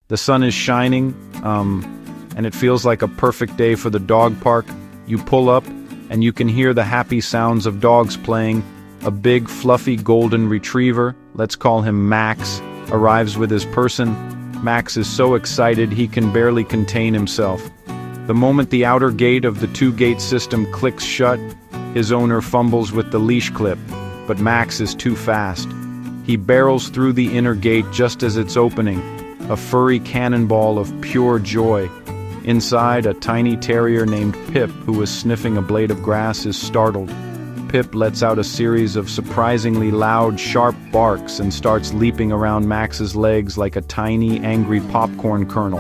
The sun is shining, and it feels like a perfect day for the dog park. You pull up, and you can hear the happy sounds of dogs playing. A big, fluffy golden retriever, let's call him Max, arrives with his person. Max is so excited he can barely contain himself. The moment the outer gate of the two-gate system clicks shut, his owner fumbles with the leash clip, but Max is too fast. He barrels through the inner gate just as it's opening, a furry cannonball of pure joy. Inside, a tiny terrier named Pip, who is sniffing a blade of grass, is startled. Pip lets out a series of surprisingly loud, sharp barks and starts leaping around Max's legs like a tiny, angry popcorn kernel.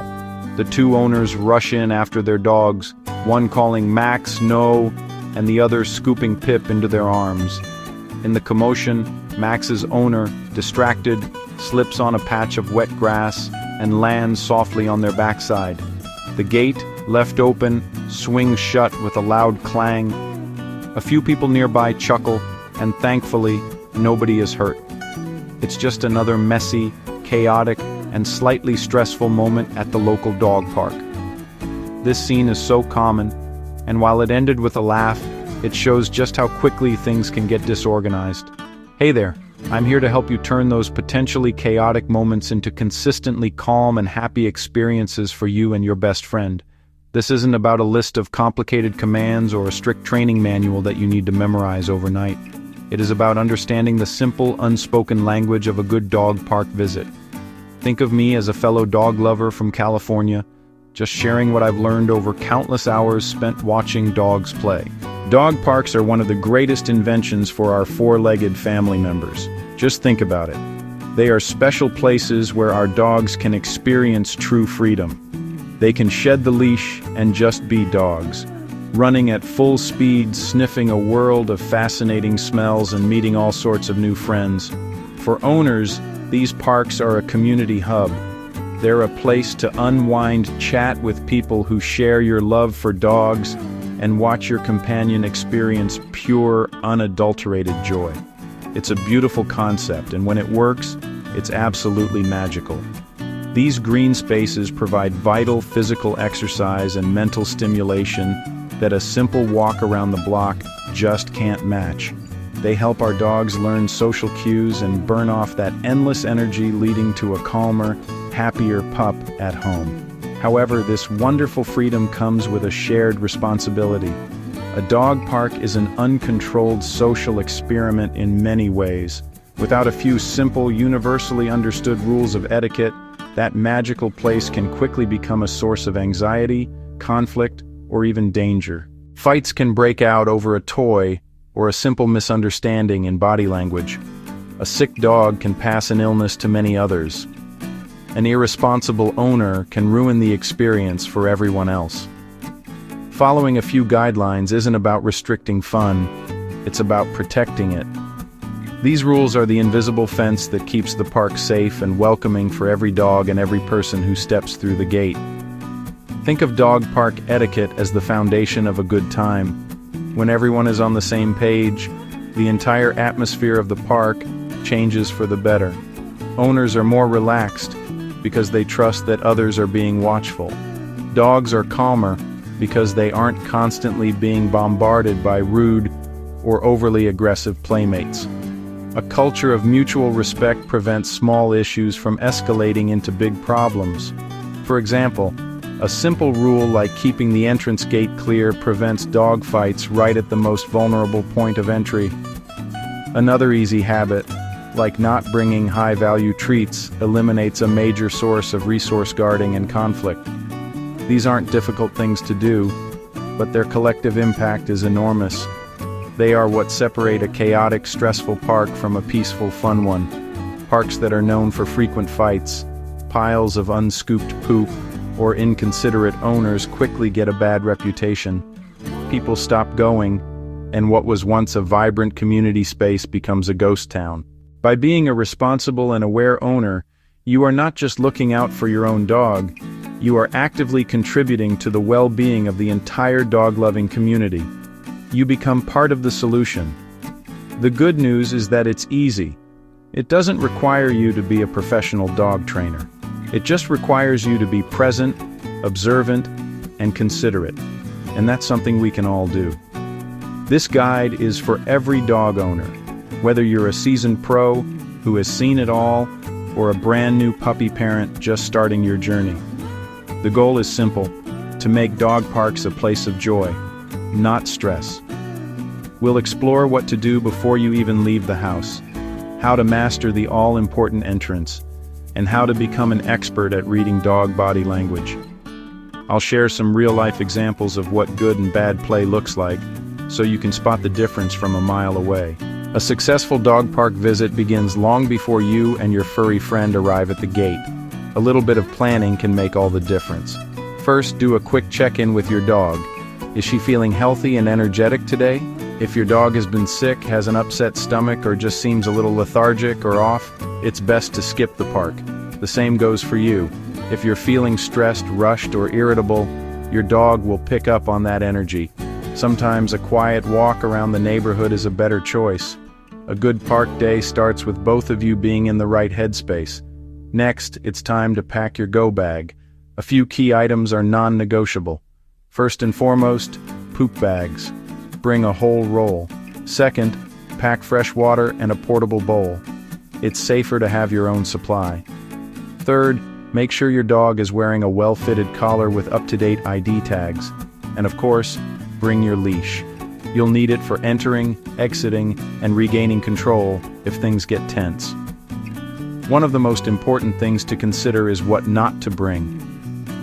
The two owners rush in after their dogs, one calling Max no, and the other scooping Pip into their arms. In the commotion, Max's owner, distracted, slips on a patch of wet grass and lands softly on their backside. The gate, left open, swings shut with a loud clang. A few people nearby chuckle, and thankfully, nobody is hurt. It's just another messy, chaotic, and slightly stressful moment at the local dog park. This scene is so common, and while it ended with a laugh, it shows just how quickly things can get disorganized. Hey there, I'm here to help you turn those potentially chaotic moments into consistently calm and happy experiences for you and your best friend. This isn't about a list of complicated commands or a strict training manual that you need to memorize overnight. It is about understanding the simple, unspoken language of a good dog park visit. Think of me as a fellow dog lover from California, just sharing what I've learned over countless hours spent watching dogs play. Dog parks are one of the greatest inventions for our four-legged family members. Just think about it. They are special places where our dogs can experience true freedom. They can shed the leash and just be dogs, running at full speed, sniffing a world of fascinating smells and meeting all sorts of new friends. For owners, these parks are a community hub. They're a place to unwind, chat with people who share your love for dogs, and watch your companion experience pure, unadulterated joy. It's a beautiful concept, and when it works, it's absolutely magical. These green spaces provide vital physical exercise and mental stimulation that a simple walk around the block just can't match. They help our dogs learn social cues and burn off that endless energy, leading to a calmer, happier pup at home. However, this wonderful freedom comes with a shared responsibility. A dog park is an uncontrolled social experiment in many ways. Without a few simple, universally understood rules of etiquette, that magical place can quickly become a source of anxiety, conflict, or even danger. Fights can break out over a toy or a simple misunderstanding in body language. A sick dog can pass an illness to many others. An irresponsible owner can ruin the experience for everyone else. Following a few guidelines isn't about restricting fun, it's about protecting it. These rules are the invisible fence that keeps the park safe and welcoming for every dog and every person who steps through the gate. Think of dog park etiquette as the foundation of a good time. When everyone is on the same page, the entire atmosphere of the park changes for the better. Owners are more relaxed because they trust that others are being watchful. Dogs are calmer because they aren't constantly being bombarded by rude or overly aggressive playmates. A culture of mutual respect prevents small issues from escalating into big problems. For example, a simple rule like keeping the entrance gate clear prevents dog fights right at the most vulnerable point of entry. Another easy habit, like not bringing high-value treats, eliminates a major source of resource guarding and conflict. These aren't difficult things to do, but their collective impact is enormous. They are what separate a chaotic, stressful park from a peaceful, fun one. Parks that are known for frequent fights, piles of unscooped poop, or inconsiderate owners quickly get a bad reputation. People stop going, and what was once a vibrant community space becomes a ghost town. By being a responsible and aware owner, you are not just looking out for your own dog, you are actively contributing to the well-being of the entire dog-loving community. You become part of the solution. The good news is that it's easy. It doesn't require you to be a professional dog trainer. It just requires you to be present, observant, and considerate. And that's something we can all do. This guide is for every dog owner, whether you're a seasoned pro who has seen it all or a brand new puppy parent just starting your journey. The goal is simple: to make dog parks a place of joy, not stress. We'll explore what to do before you even leave the house, how to master the all-important entrance, and how to become an expert at reading dog body language. I'll share some real-life examples of what good and bad play looks like, so you can spot the difference from a mile away. A successful dog park visit begins long before you and your furry friend arrive at the gate. A little bit of planning can make all the difference. First, do a quick check-in with your dog. Is she feeling healthy and energetic today? If your dog has been sick, has an upset stomach, or just seems a little lethargic or off, it's best to skip the park. The same goes for you. If you're feeling stressed, rushed, or irritable, your dog will pick up on that energy. Sometimes a quiet walk around the neighborhood is a better choice. A good park day starts with both of you being in the right headspace. Next, it's time to pack your go bag. A few key items are non-negotiable. First and foremost, poop bags. Bring a whole roll. Second, pack fresh water and a portable bowl. It's safer to have your own supply. Third, make sure your dog is wearing a well-fitted collar with up-to-date ID tags. And of course, bring your leash. You'll need it for entering, exiting, and regaining control if things get tense. One of the most important things to consider is what not to bring.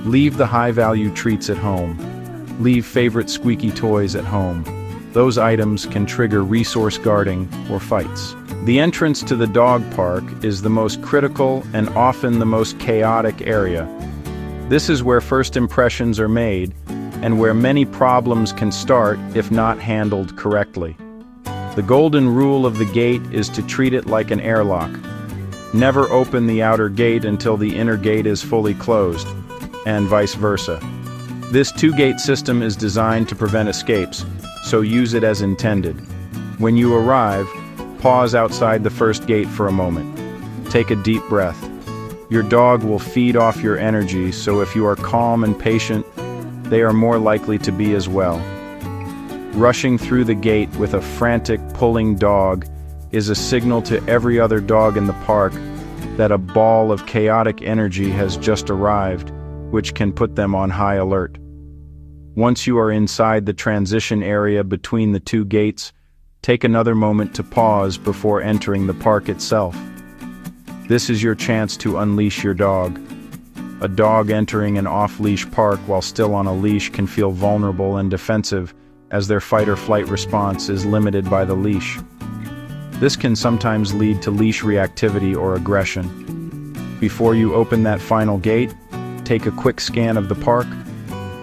Leave the high-value treats at home. Leave favorite squeaky toys at home. Those items can trigger resource guarding or fights. The entrance to the dog park is the most critical and often the most chaotic area. This is where first impressions are made and where many problems can start if not handled correctly. The golden rule of the gate is to treat it like an airlock. Never open the outer gate until the inner gate is fully closed, and vice versa. This two-gate system is designed to prevent escapes, so use it as intended. When you arrive, pause outside the first gate for a moment. Take a deep breath. Your dog will feed off your energy, so if you are calm and patient, they are more likely to be as well. Rushing through the gate with a frantic, pulling dog is a signal to every other dog in the park that a ball of chaotic energy has just arrived, which can put them on high alert. Once you are inside the transition area between the two gates, take another moment to pause before entering the park itself. This is your chance to unleash your dog. A dog entering an off-leash park while still on a leash can feel vulnerable and defensive, as their fight-or-flight response is limited by the leash. This can sometimes lead to leash reactivity or aggression. Before you open that final gate, take a quick scan of the park.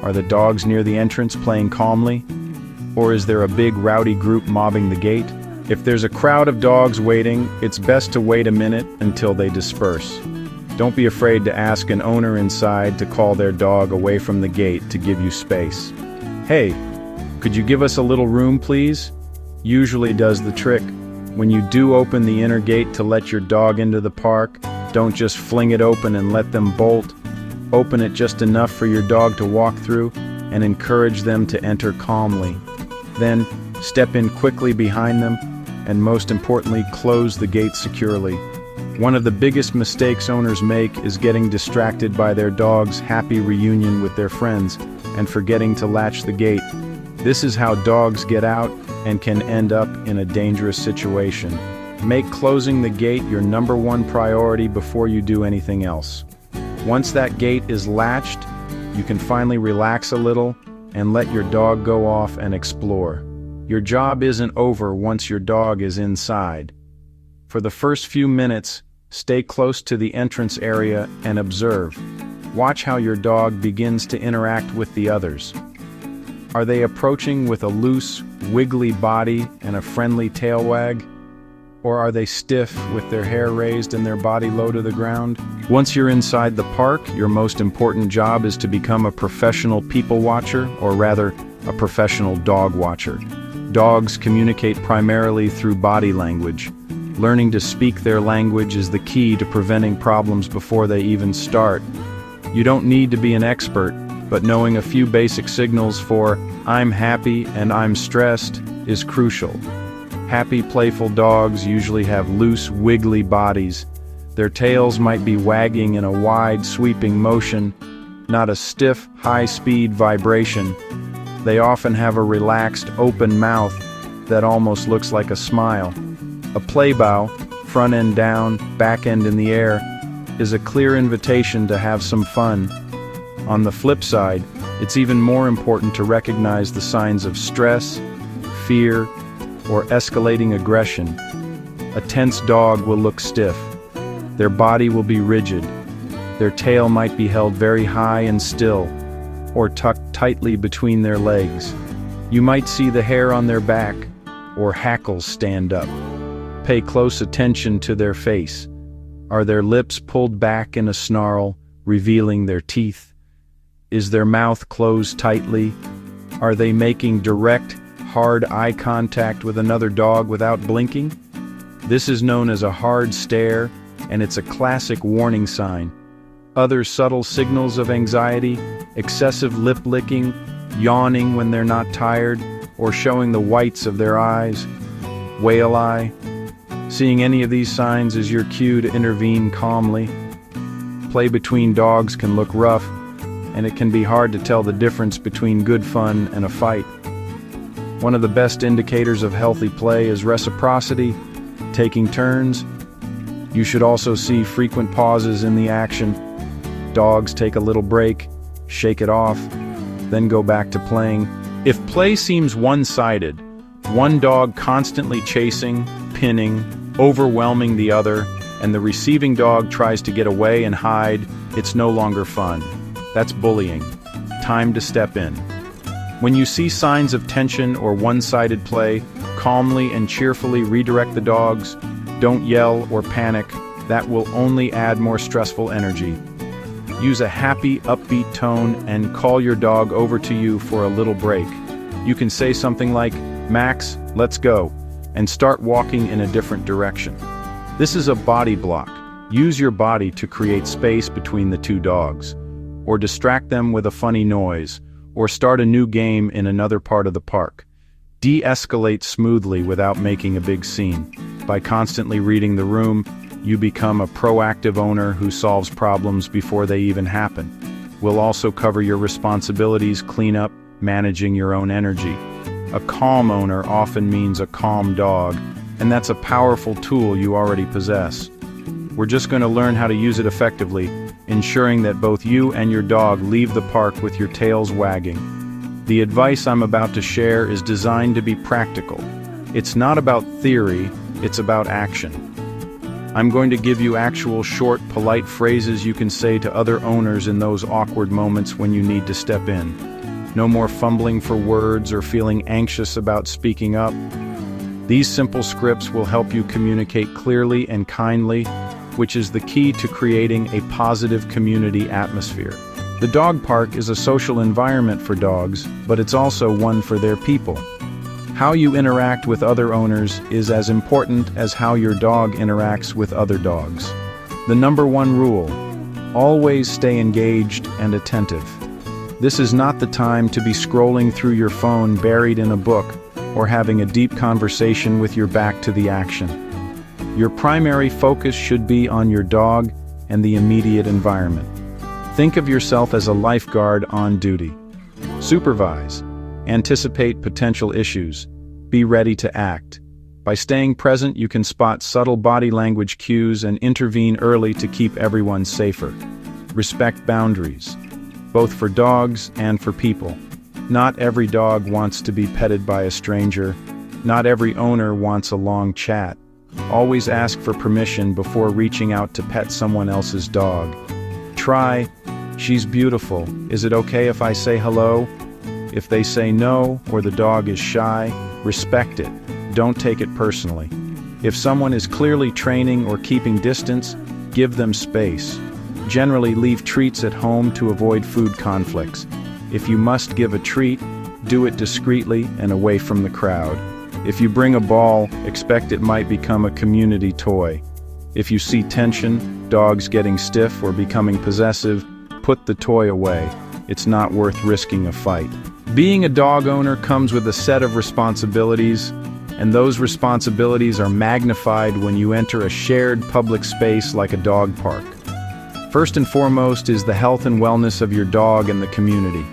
Are the dogs near the entrance playing calmly? Or is there a big rowdy group mobbing the gate? If there's a crowd of dogs waiting, it's best to wait a minute until they disperse. Don't be afraid to ask an owner inside to call their dog away from the gate to give you space. Hey, could you give us a little room, please? Usually does the trick. When you do open the inner gate to let your dog into the park, don't just fling it open and let them bolt. Open it just enough for your dog to walk through and encourage them to enter calmly. Then, step in quickly behind them and most importantly, close the gate securely. One of the biggest mistakes owners make is getting distracted by their dog's happy reunion with their friends and forgetting to latch the gate. This is how dogs get out and can end up in a dangerous situation. Make closing the gate your #1 priority before you do anything else. Once that gate is latched, you can finally relax a little and let your dog go off and explore. Your job isn't over once your dog is inside. For the first few minutes, stay close to the entrance area and observe. Watch how your dog begins to interact with the others. Are they approaching with a loose, wiggly body and a friendly tail wag? Or are they stiff with their hair raised and their body low to the ground? Once you're inside the park, your most important job is to become a professional people watcher, or rather, a professional dog watcher. Dogs communicate primarily through body language. Learning to speak their language is the key to preventing problems before they even start. You don't need to be an expert, but knowing a few basic signals for "I'm happy" and "I'm stressed" is crucial. Happy, playful dogs usually have loose, wiggly bodies. Their tails might be wagging in a wide, sweeping motion, not a stiff, high-speed vibration. They often have a relaxed, open mouth that almost looks like a smile. A play bow, front end down, back end in the air, is a clear invitation to have some fun. On the flip side, it's even more important to recognize the signs of stress, fear, or escalating aggression. A tense dog will look stiff. Their body will be rigid. Their tail might be held very high and still, or tucked tightly between their legs. You might see the hair on their back, or hackles stand up. Pay close attention to their face. Are their lips pulled back in a snarl, revealing their teeth? Is their mouth closed tightly? Are they making direct, hard eye contact with another dog without blinking? This is known as a hard stare, and it's a classic warning sign. Other subtle signals of anxiety: excessive lip licking, yawning when they're not tired, or showing the whites of their eyes. Whale eye. Seeing any of these signs is your cue to intervene calmly. Play between dogs can look rough, and it can be hard to tell the difference between good fun and a fight. One of the best indicators of healthy play is reciprocity, taking turns. You should also see frequent pauses in the action. Dogs take a little break, shake it off, then go back to playing. If play seems one-sided, one dog constantly chasing, pinning, overwhelming the other, and the receiving dog tries to get away and hide, it's no longer fun. That's bullying. Time to step in. When you see signs of tension or one-sided play, calmly and cheerfully redirect the dogs. Don't yell or panic. That will only add more stressful energy. Use a happy, upbeat tone and call your dog over to you for a little break. You can say something like, "Max, let's go," and start walking in a different direction. This is a body block. Use your body to create space between the two dogs, or distract them with a funny noise, or start a new game in another part of the park. De-escalate smoothly without making a big scene. By constantly reading the room, you become a proactive owner who solves problems before they even happen. We'll also cover your responsibilities, cleanup, managing your own energy. A calm owner often means a calm dog, and that's a powerful tool you already possess. We're just going to learn how to use it effectively, ensuring that both you and your dog leave the park with your tails wagging. The advice I'm about to share is designed to be practical. It's not about theory, it's about action. I'm going to give you actual short, polite phrases you can say to other owners in those awkward moments when you need to step in. No more fumbling for words or feeling anxious about speaking up. These simple scripts will help you communicate clearly and kindly, which is the key to creating a positive community atmosphere. The dog park is a social environment for dogs, but it's also one for their people. How you interact with other owners is as important as how your dog interacts with other dogs. The number one rule: always stay engaged and attentive. This is not the time to be scrolling through your phone buried in a book or having a deep conversation with your back to the action. Your primary focus should be on your dog and the immediate environment. Think of yourself as a lifeguard on duty. Supervise. Anticipate potential issues. Be ready to act. By staying present, you can spot subtle body language cues and intervene early to keep everyone safer. Respect boundaries, both for dogs and for people. Not every dog wants to be petted by a stranger. Not every owner wants a long chat. Always ask for permission before reaching out to pet someone else's dog. Try, "She's beautiful. Is it okay if I say hello?" If they say no, or the dog is shy, respect it. Don't take it personally. If someone is clearly training or keeping distance, give them space. Generally, leave treats at home to avoid food conflicts. If you must give a treat, do it discreetly and away from the crowd. If you bring a ball, expect it might become a community toy. If you see tension, dogs getting stiff or becoming possessive, put the toy away. It's not worth risking a fight. Being a dog owner comes with a set of responsibilities, and those responsibilities are magnified when you enter a shared public space like a dog park. First and foremost is the health and wellness of your dog and the community.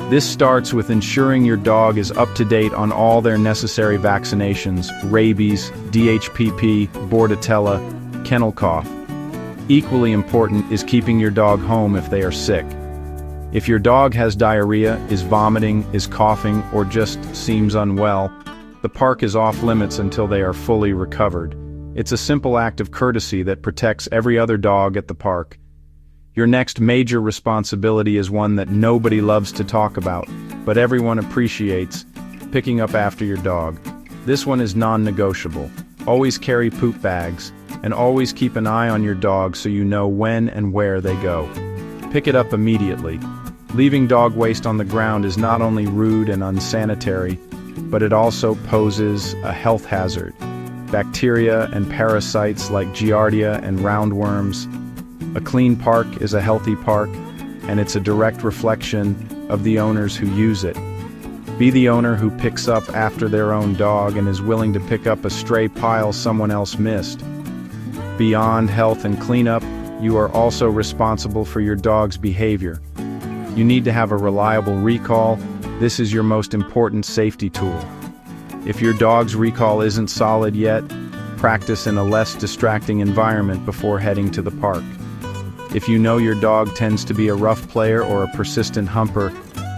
This starts with ensuring your dog is up to date on all their necessary vaccinations: rabies, DHPP, bordetella, kennel cough. Equally important is keeping your dog home if they are sick. If your dog has diarrhea, is vomiting, is coughing, or just seems unwell, the park is off limits until they are fully recovered. It's a simple act of courtesy that protects every other dog at the park. Your next major responsibility is one that nobody loves to talk about, but everyone appreciates: picking up after your dog. This one is non-negotiable. Always carry poop bags, and always keep an eye on your dog so you know when and where they go. Pick it up immediately. Leaving dog waste on the ground is not only rude and unsanitary, but it also poses a health hazard. Bacteria and parasites like Giardia and roundworms. A clean park is a healthy park, and it's a direct reflection of the owners who use it. Be the owner who picks up after their own dog and is willing to pick up a stray pile someone else missed. Beyond health and cleanup, you are also responsible for your dog's behavior. You need to have a reliable recall. This is your most important safety tool. If your dog's recall isn't solid yet, practice in a less distracting environment before heading to the park. If you know your dog tends to be a rough player or a persistent humper,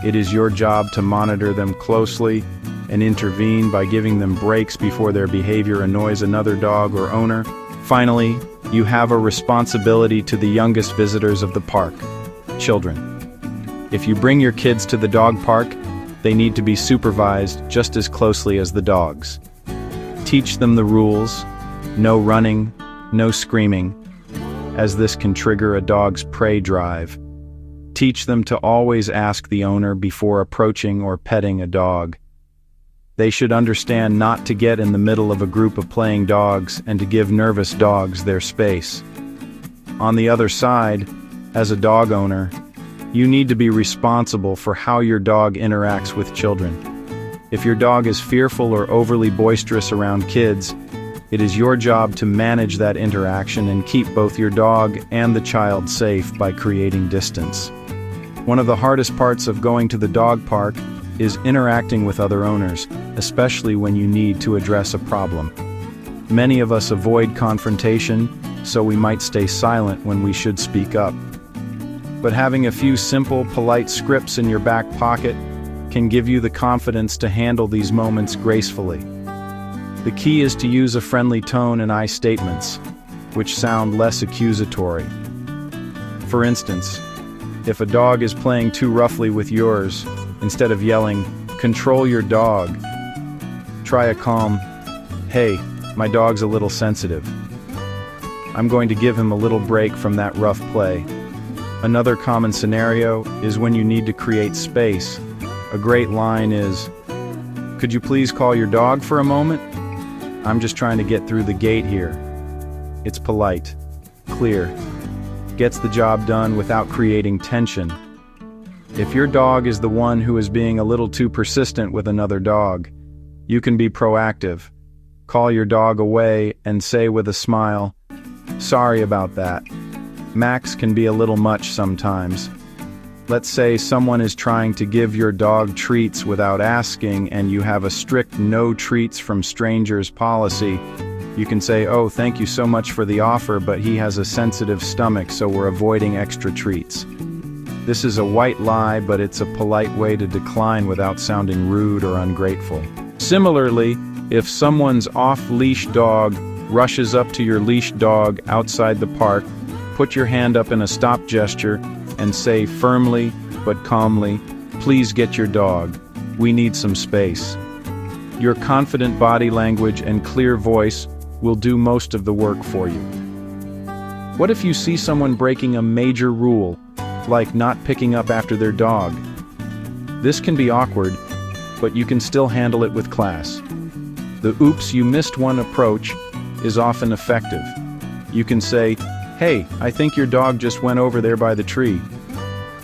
it is your job to monitor them closely and intervene by giving them breaks before their behavior annoys another dog or owner. Finally, you have a responsibility to the youngest visitors of the park: children. If you bring your kids to the dog park, they need to be supervised just as closely as the dogs. Teach them the rules: no running, no screaming, as this can trigger a dog's prey drive. Teach them to always ask the owner before approaching or petting a dog. They should understand not to get in the middle of a group of playing dogs and to give nervous dogs their space. On the other side, as a dog owner, you need to be responsible for how your dog interacts with children. If your dog is fearful or overly boisterous around kids, it is your job to manage that interaction and keep both your dog and the child safe by creating distance. One of the hardest parts of going to the dog park is interacting with other owners, especially when you need to address a problem. Many of us avoid confrontation, so we might stay silent when we should speak up. But having a few simple, polite scripts in your back pocket can give you the confidence to handle these moments gracefully. The key is to use a friendly tone and I statements, which sound less accusatory. For instance, if a dog is playing too roughly with yours, instead of yelling, "Control your dog," try a calm, "Hey, my dog's a little sensitive. I'm going to give him a little break from that rough play." Another common scenario is when you need to create space. A great line is, "Could you please call your dog for a moment? I'm just trying to get through the gate here." It's polite, clear, gets the job done without creating tension. If your dog is the one who is being a little too persistent with another dog, you can be proactive. Call your dog away and say with a smile, "Sorry about that. Max can be a little much sometimes." Let's say someone is trying to give your dog treats without asking and you have a strict no treats from strangers policy. You can say, "Oh, thank you so much for the offer, but he has a sensitive stomach, so we're avoiding extra treats." This is a white lie, but it's a polite way to decline without sounding rude or ungrateful. Similarly, if someone's off-leash dog rushes up to your leash dog outside the park, put your hand up in a stop gesture and say firmly but calmly, "Please get your dog. We need some space." Your confident body language and clear voice will do most of the work for you. What if you see someone breaking a major rule, like not picking up after their dog? This can be awkward, but you can still handle it with class. The "oops, you missed one" approach is often effective. You can say, "Hey, I think your dog just went over there by the tree,"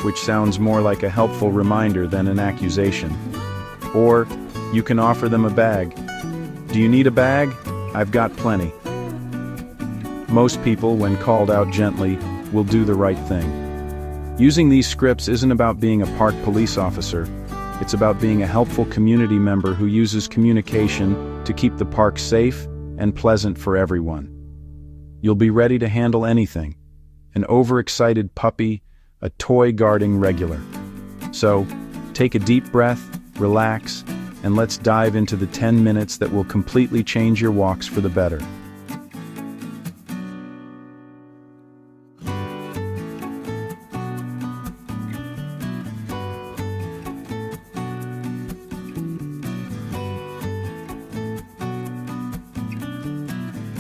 which sounds more like a helpful reminder than an accusation. Or, you can offer them a bag. "Do you need a bag? I've got plenty." Most people, when called out gently, will do the right thing. Using these scripts isn't about being a park police officer. It's about being a helpful community member who uses communication to keep the park safe and pleasant for everyone. You'll be ready to handle anything: an overexcited puppy, a toy guarding regular. So, take a deep breath, relax, and let's dive into the 10 minutes that will completely change your walks for the better.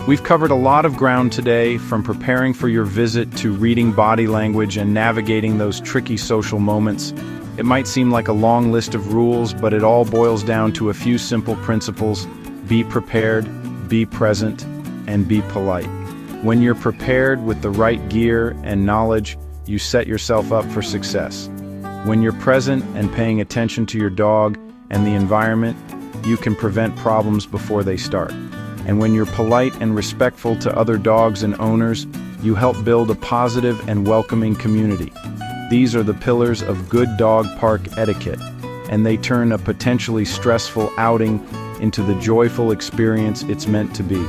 We've covered a lot of ground today, from preparing for your visit to reading body language and navigating those tricky social moments. It might seem like a long list of rules, but it all boils down to a few simple principles: be prepared, be present, and be polite. When you're prepared with the right gear and knowledge, you set yourself up for success. When you're present and paying attention to your dog and the environment, you can prevent problems before they start. And when you're polite and respectful to other dogs and owners, you help build a positive and welcoming community. These are the pillars of good dog park etiquette, and they turn a potentially stressful outing into the joyful experience it's meant to be.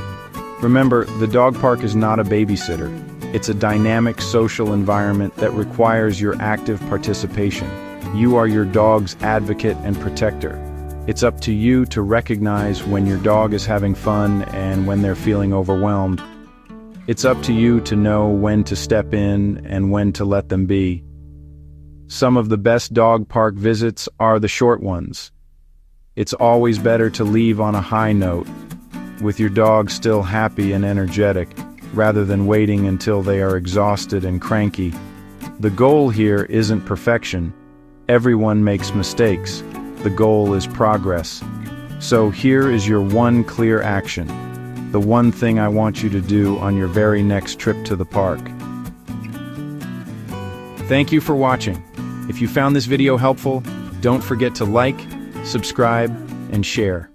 Remember, the dog park is not a babysitter. It's a dynamic social environment that requires your active participation. You are your dog's advocate and protector. It's up to you to recognize when your dog is having fun and when they're feeling overwhelmed. It's up to you to know when to step in and when to let them be. Some of the best dog park visits are the short ones. It's always better to leave on a high note, with your dog still happy and energetic, rather than waiting until they are exhausted and cranky. The goal here isn't perfection. Everyone makes mistakes. The goal is progress. So here is your one clear action, the one thing I want you to do on your very next trip to the park. Thank you for watching. If you found this video helpful, don't forget to like, subscribe, and share.